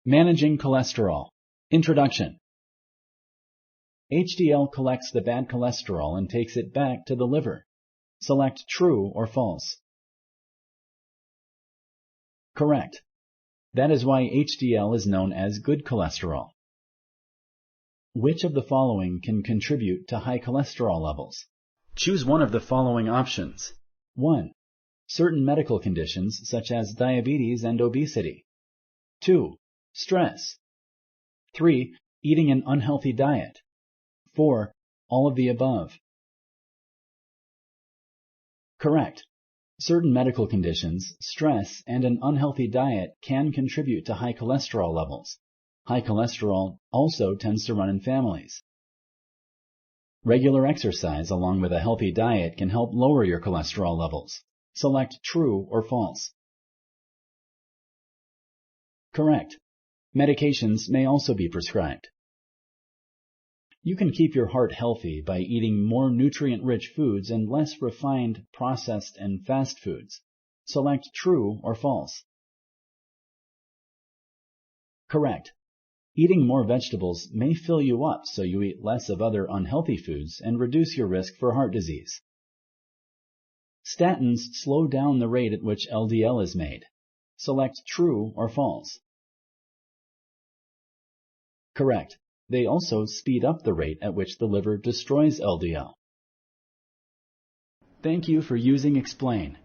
Managing cholesterol. Introduction. HDL collects the bad cholesterol and takes it back to the liver. Select true or false. Correct. That is why HDL is known as good cholesterol. Which of the following can contribute to high cholesterol levels? Choose one of the following options. 1. Certain medical conditions such as diabetes and obesity. 2. Stress. 3. Eating an unhealthy diet. 4. All of the above. Correct. Certain medical conditions, stress, and an unhealthy diet can contribute to high cholesterol levels. High cholesterol also tends to run in families. Regular exercise along with a healthy diet can help lower your cholesterol levels. Select true or false. Correct. Medications may also be prescribed. You can keep your heart healthy by eating more nutrient-rich foods and less refined, processed, and fast foods. Select true or false. Correct. Eating more vegetables may fill you up so you eat less of other unhealthy foods and reduce your risk for heart disease. Statins slow down the rate at which LDL is made. Select true or false. Correct. They also speed up the rate at which the liver destroys LDL. Thank you for using Explain.